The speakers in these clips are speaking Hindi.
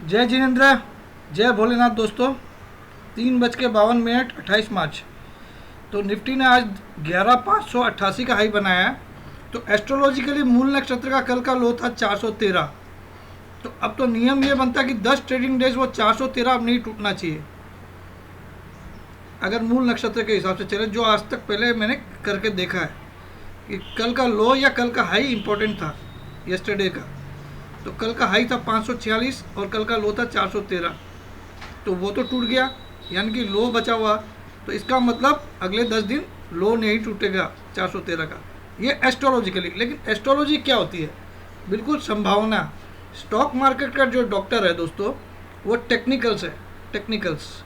जय जिनेन्द्र, जय भोलेनाथ दोस्तों। 3:52 28 मार्च। तो निफ्टी ने आज 11,588 का हाई बनाया है। तो एस्ट्रोलॉजिकली मूल नक्षत्र का कल का लो था 413। तो अब तो नियम ये बनता है कि 10 ट्रेडिंग डेज वो 413 अब नहीं टूटना चाहिए, अगर मूल नक्षत्र के हिसाब से चले, जो आज तक पहले मैंने करके देखा है कि कल का लो या कल का हाई इंपॉर्टेंट था यस्टरडे का। तो कल का हाई था 546 और कल का लो था 413। तो वो तो टूट गया, यानी कि लो बचा हुआ। तो इसका मतलब अगले 10 दिन लो नहीं टूटेगा 413 का, ये एस्ट्रोलॉजिकली। लेकिन एस्ट्रोलॉजी क्या होती है? बिल्कुल संभावना। स्टॉक मार्केट का जो डॉक्टर है दोस्तों, वो टेक्निकल्स है, टेक्निकल्स।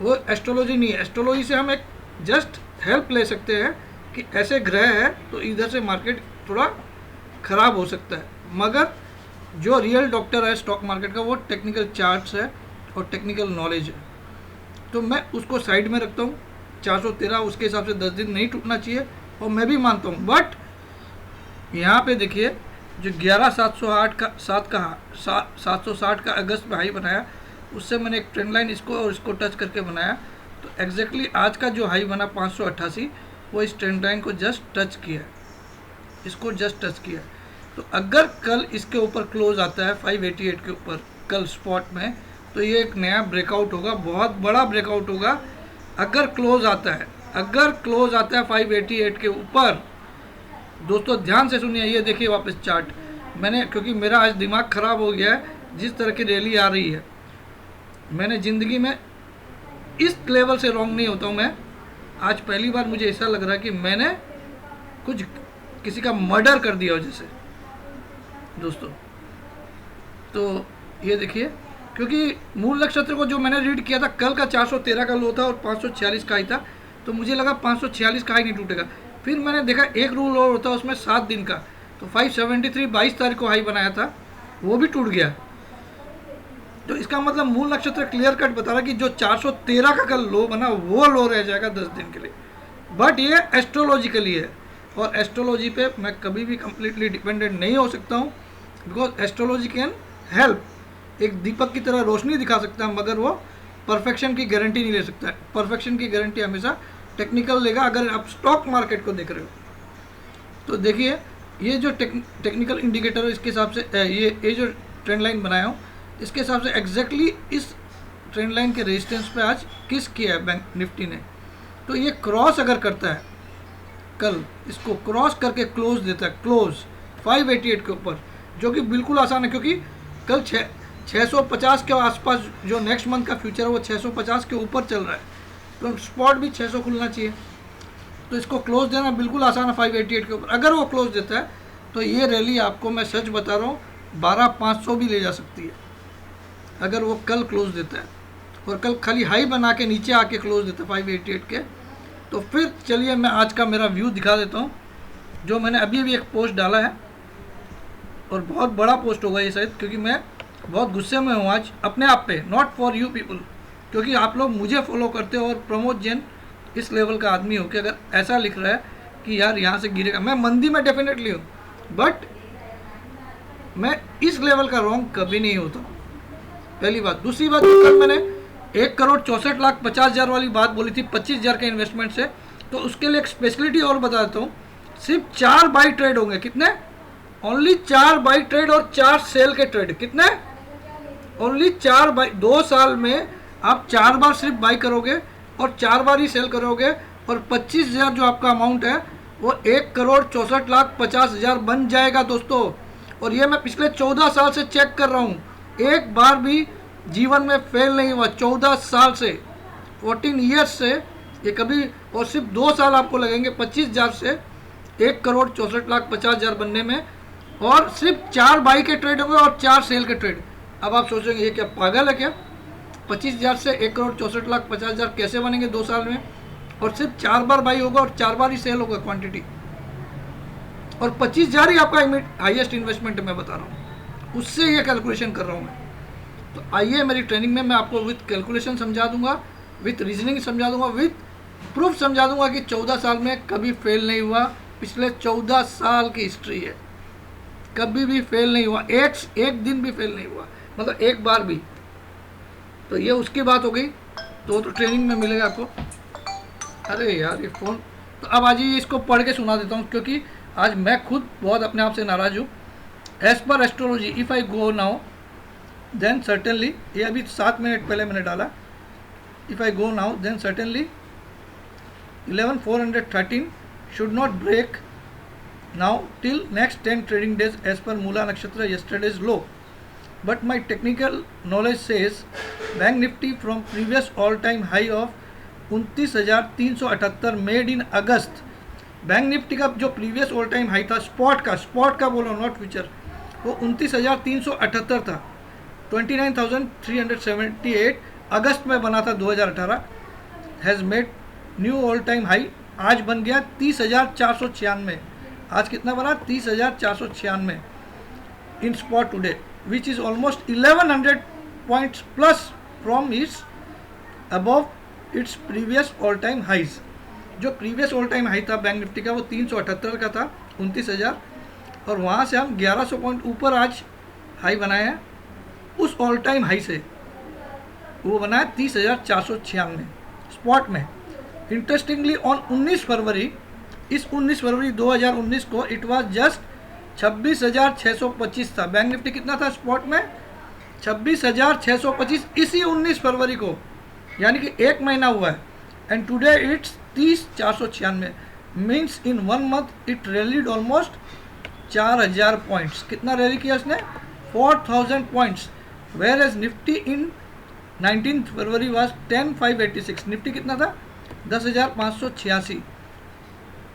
वो एस्ट्रोलॉजी नहीं है। एस्ट्रोलॉजी से हम एक जस्ट हेल्प ले सकते हैं कि ऐसे ग्रह है तो इधर से मार्केट थोड़ा ख़राब हो सकता है, मगर जो रियल डॉक्टर है स्टॉक मार्केट का, वो टेक्निकल चार्ट्स है और टेक्निकल नॉलेज है। तो मैं उसको साइड में रखता हूँ। 413 उसके हिसाब से 10 दिन नहीं टूटना चाहिए, और मैं भी मानता हूँ। बट यहाँ पे देखिए, जो 760 का अगस्त में हाई बनाया, उससे मैंने एक ट्रेंड लाइन इसको और इसको टच करके बनाया। तो एग्जैक्टली आज का जो हाई बना 588, वो इस ट्रेंड लाइन को जस्ट टच किया, इसको जस्ट टच किया। तो अगर कल इसके ऊपर क्लोज आता है 588 के ऊपर कल स्पॉट में, तो ये एक नया ब्रेकआउट होगा, बहुत बड़ा ब्रेकआउट होगा। अगर क्लोज आता है, अगर क्लोज आता है 588 के ऊपर, दोस्तों ध्यान से सुनिए। ये देखिए वापस चार्ट मैंने, क्योंकि मेरा आज दिमाग ख़राब हो गया है जिस तरह की रैली आ रही है। मैंने ज़िंदगी में इस लेवल से रॉन्ग नहीं होता हूँ मैं। आज पहली बार मुझे ऐसा लग रहा है कि मैंने कुछ किसी का मर्डर कर दिया हो जैसे, दोस्तों। तो ये देखिए, क्योंकि मूल नक्षत्र को जो मैंने रीड किया था, कल का 413 का लो था और 546 का हाई था। तो मुझे लगा 546 का हाई नहीं टूटेगा। फिर मैंने देखा एक रूल और होता है उसमें 7 दिन का। तो 573 22 तारीख को हाई बनाया था, वो भी टूट गया। तो इसका मतलब मूल नक्षत्र क्लियर कट बता रहा है कि जो 413 का कल लो बना, वो लो रह जाएगा 10 दिन के लिए। बट ये एस्ट्रोलॉजिकली है, और एस्ट्रोलॉजी पे मैं कभी भी कम्प्लीटली डिपेंडेंट नहीं हो सकता हूँ, बिकॉज एस्ट्रोलॉजी कैन हेल्प। एक दीपक की तरह रोशनी दिखा सकता है, मगर वो परफेक्शन की गारंटी नहीं ले सकता है। परफेक्शन की गारंटी हमेशा टेक्निकल लेगा। अगर आप स्टॉक मार्केट को देख रहे हो तो देखिए, ये जो टेक्निकल इंडिकेटर है, इसके हिसाब से ये जो ट्रेंड लाइन बनाया हूँ, इसके हिसाब से एग्जैक्टली इस ट्रेंड लाइन के रेजिस्टेंस पे आज किस किया है बैंक निफ्टी ने। तो ये क्रॉस अगर करता है कल, इसको क्रॉस करके क्लोज देता है, क्लोज 588 के ऊपर, जो कि बिल्कुल आसान है, क्योंकि कल 650 के आसपास जो नेक्स्ट मंथ का फ्यूचर है, वो 650 के ऊपर चल रहा है। तो स्पॉट भी 600 खुलना चाहिए। तो इसको क्लोज देना बिल्कुल आसान है 588 के ऊपर। अगर वो क्लोज देता है तो ये रैली आपको, मैं सच बता रहा हूँ, 12,500 भी ले जा सकती है, अगर वो कल क्लोज देता है। और कल खाली हाई बना के नीचे आके क्लोज देता है 588 के। तो फिर चलिए मैं आज का मेरा व्यू दिखा देता हूँ, जो मैंने अभी भी एक पोस्ट डाला है, और बहुत बड़ा पोस्ट होगा ये शायद, क्योंकि मैं बहुत गुस्से में हूँ आज अपने आप पे, नॉट फॉर यू पीपल, क्योंकि आप लोग मुझे फॉलो करते हो। और प्रमोद जैन इस लेवल का आदमी हो कि अगर ऐसा लिख रहा है कि यार यहाँ से गिरेगा, मैं मंदी में डेफिनेटली हूँ, बट मैं इस लेवल का रॉन्ग कभी नहीं होता, पहली बात। दूसरी बात, कल मैंने 1,64,50,000 वाली बात बोली थी 25,000 के इन्वेस्टमेंट से। तो उसके लिए एक स्पेशलिटी और बता देता हूँ, सिर्फ 4 बाई ट्रेड होंगे। कितने? ओनली 4 बाई ट्रेड और 4 सेल के ट्रेड। कितने? Only 4 by. 2 साल में आप 4 बार सिर्फ बाई करोगे और 4 बार ही सेल करोगे, और 25,000 जो आपका अमाउंट है वो 1,64,50,000 बन जाएगा दोस्तों। और ये मैं पिछले 14 साल से चेक कर रहा हूँ, एक बार भी जीवन में फेल नहीं हुआ। 14 साल से, 14 ईयर्स से ये कभी, और सिर्फ 2 साल आपको लगेंगे 25,000 से 1,64,50,000 बनने में, और सिर्फ 4 बाई के ट्रेड होंगे और 4 सेल के ट्रेड। अब आप सोचेंगे ये क्या पागल है क्या? 25,000 से 1,64,50,000 कैसे बनेंगे 2 साल में? और सिर्फ 4 बार बाई होगा और 4 बार ही सेल होगा क्वांटिटी, और 25,000 ही आपका हाईएस्ट इन्वेस्टमेंट मैं बता रहा हूँ, उससे ये कैलकुलेशन कर रहा हूँ मैं। तो आइए मेरी ट्रेनिंग में मैं आपको विथ कैलकुलेशन समझा दूंगा, विथ रीजनिंग समझा दूंगा, विथ प्रूफ समझा दूंगा कि 14 साल में कभी फेल नहीं हुआ। पिछले 14 साल की हिस्ट्री है, कभी भी फेल नहीं हुआ, एक दिन भी फेल नहीं हुआ। मतलब एक बार भी। तो ये उसकी बात हो गई, तो ट्रेनिंग में मिलेगा आपको। अरे यार ये फ़ोन, तो अब आज ही इसको पढ़ के सुना देता हूँ, क्योंकि आज मैं खुद बहुत अपने आप से नाराज़ हूँ। As per astrology if I go now then certainly, ये अभी 7 मिनट पहले मैंने डाला, if I go now then certainly 11,413 should not break now till next 10 trading days as per Mula Nakshatra yesterday's low. But my technical knowledge says Bank Nifty from previous all-time high of 29,378 made in August. Bank Nifty का जो प्रीवियस ऑल टाइम हाई था स्पॉट का बोलो नॉट फ्यूचर, वो 29,378 था, 29,378 अगस्त में बना था 2018, has made new all time high, आज बन गया 30,496। आज कितना बना? 30,496 in spot today, which is almost 1100 points plus from its above its previous all time highs. जो प्रीवियस ऑल टाइम हाई था बैंक निफ्टी का वो 378 का था, 29,000, और वहाँ से हम 1100 पॉइंट ऊपर आज हाई बनाए हैं उस ऑल टाइम हाई से, वो बनाया 30,496 स्पॉट में। इंटरेस्टिंगली ऑन 19 फरवरी, इस 19 फरवरी 2019 को इट वाज जस्ट 26,625 था। बैंक निफ्टी कितना था स्पॉट में? 26,625 इसी 19 फरवरी को, यानी कि एक महीना हुआ है। And today it's 30,496, means in 1 month it rallied almost 4,000 points. कितना रैली किया उसने? 4,000 points. Whereas Nifty in 19 February was 10,586। Nifty कितना था? 10,586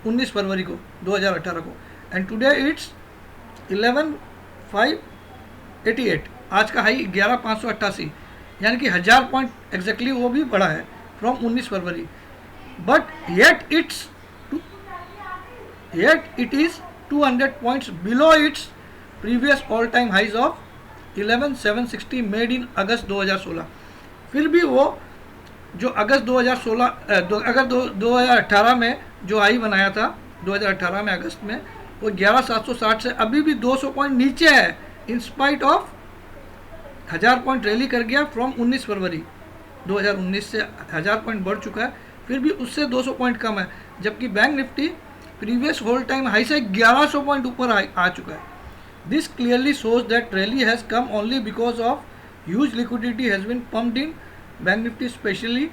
19 फरवरी को 2018 को। And today it's 11,588। आज का हाई 11,588, यानी कि 1000 पॉइंट एग्जैक्टली वो भी बढ़ा है फ्रॉम 19 फरवरी। But yet it is 200 points below its previous all time highs of 11,760 made in अगस्त 2016। फिर भी वो जो अगस्त 2018 में जो हाई बनाया था 2018 में अगस्त में, वो 11,760 से अभी भी 200 पॉइंट नीचे है, in spite of 1000 point rally कर गया फ्रॉम 19 फरवरी 2019 से 1000 पॉइंट बढ़ चुका है, फिर भी उससे 200 पॉइंट कम है। जबकि bank Nifty previous whole time high से 1100 पॉइंट ऊपर आ चुका है। This clearly shows that rally has come only because of huge liquidity has been pumped in bank Nifty specially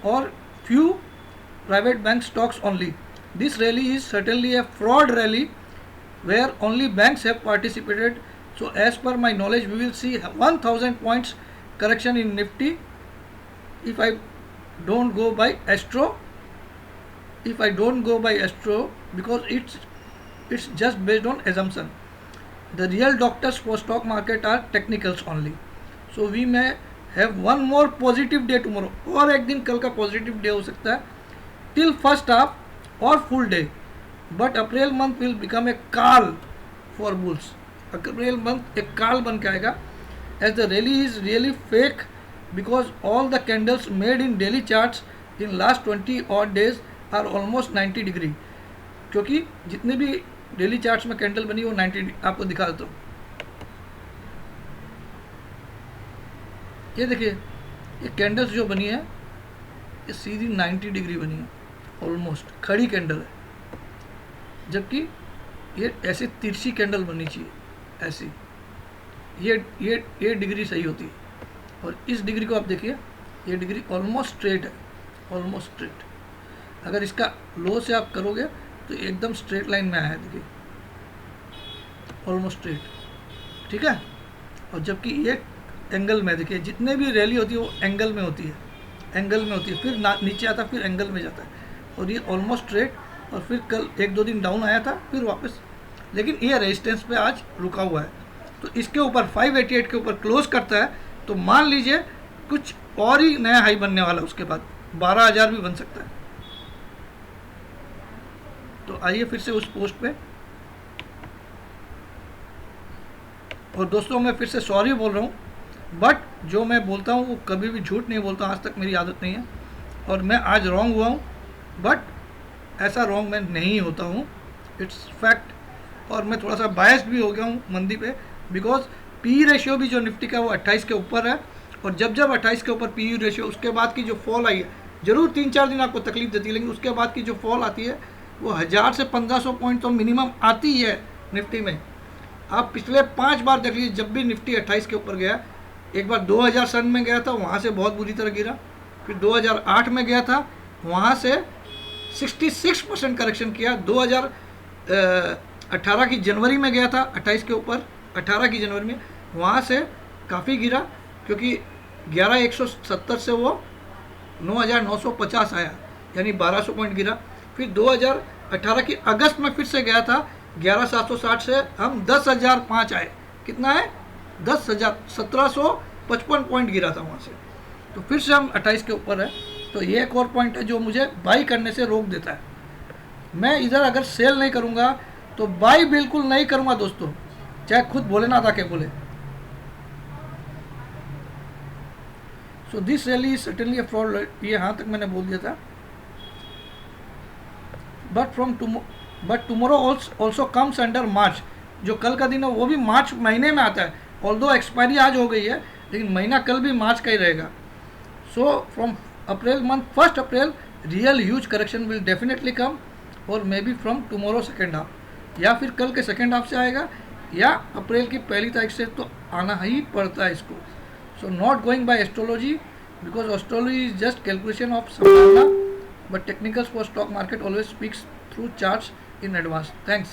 और few private bank stocks only. This rally is certainly a fraud rally where only banks have participated. So as per my knowledge, we will see 1,000 points correction in Nifty if I don't go by Astro. If I don't go by Astro, because it's just based on assumption. The real doctors for stock market are technicals only. So we may have one more positive day tomorrow, और एक दिन कल का पॉजिटिव डे हो सकता है till first half और full day, but April month will become a call for bulls. April month एक काल बन के आएगा, as the rally is really fake because all the candles made in daily charts in last 20 odd days are almost 90 degree. क्योंकि जितने भी डेली चार्ट्स में कैंडल बनी वो 90, आपको दिखा देता हूँ। ये देखिए, ये कैंडल्स जो बनी है ये सीधी 90 डिग्री बनी है, ऑलमोस्ट खड़ी कैंडल है, जबकि ये ऐसे तिरछी कैंडल बननी चाहिए ऐसी, ये डिग्री सही होती है। और इस डिग्री को आप देखिए, ये डिग्री ऑलमोस्ट स्ट्रेट है, ऑलमोस्ट स्ट्रेट। अगर इसका लो से आप करोगे तो एकदम स्ट्रेट लाइन में आया है, देखिए ऑलमोस्ट स्ट्रेट, ठीक है। और जबकि ये एंगल में, देखिए जितने भी रैली होती है वो एंगल में होती है, एंगल में होती है, फिर नीचे आता है, फिर एंगल में जाता है, और ये ऑलमोस्ट स्ट्रेट। और फिर कल 1-2 दिन डाउन आया था, फिर वापस, लेकिन ये रेजिस्टेंस पे आज रुका हुआ है। तो इसके ऊपर 588 के ऊपर क्लोज करता है तो मान लीजिए कुछ और ही नया हाई बनने वाला है, उसके बाद 12,000 भी बन सकता है। तो आइए फिर से उस पोस्ट पे। और दोस्तों मैं फिर से सॉरी बोल रहा हूँ, बट जो मैं बोलता हूँ वो कभी भी झूठ नहीं बोलता, आज तक मेरी आदत नहीं है, और मैं आज रॉन्ग हुआ हूँ, बट ऐसा रॉन्ग मैं नहीं होता हूँ, इट्स फैक्ट। और मैं थोड़ा सा बायस्ड भी हो गया हूँ मंदी पे, बिकॉज पी रेशियो भी जो निफ्टी का वो 28 के ऊपर है, और जब जब 28 के ऊपर पी रेशियो, उसके बाद की जो फॉल आई है, जरूर 3-4 दिन आपको तकलीफ देती है, लेकिन उसके बाद की जो फॉल आती है वो 1000 से 1500 पॉइंट तो मिनिमम आती ही है निफ्टी में। आप पिछले 5 बार देख लीजिए, जब भी निफ्टी 28 के ऊपर गया, एक बार 2000 सन में गया था, वहाँ से बहुत बुरी तरह गिरा, फिर 2008 में गया था, वहाँ से 66% करेक्शन किया, 2018 की जनवरी में गया था 28 के ऊपर, 18 की जनवरी में, वहाँ से काफ़ी गिरा, क्योंकि 11170 से वो 9950 आया, यानी 1200 पॉइंट गिरा। फिर 2018 की अगस्त में फिर से गया था 11760 से हम 10005 आए, कितना है 10,000, 1755 पॉइंट गिरा था वहाँ से, तो फिर से हम 28 के ऊपर है। तो ये एक और पॉइंट है जो मुझे बाई करने से रोक देता है। मैं इधर अगर सेल नहीं करूँगा तो बाई बिल्कुल नहीं करूँगा दोस्तों, चाहे खुद भोलेनाथ आके बोले। So this rally is certainly a fraud, ये यहाँ तक मैंने बोल दिया था। But tomorrow also comes under March, जो कल का दिन है वो भी मार्च महीने में आता है, ऑल्दो एक्सपायरी आज हो गई है, लेकिन महीना कल भी मार्च का ही रहेगा। So from April month 1 April real huge correction will definitely come, और may be from tomorrow second half, या फिर कल के सेकेंड हाफ से आएगा, या अप्रैल की पहली तारीख से तो आना ही पड़ता है इसको। So not going by astrology, because astrology is just calculation of संभावना, but technicals for stock market always speaks through charts in advance. Thanks.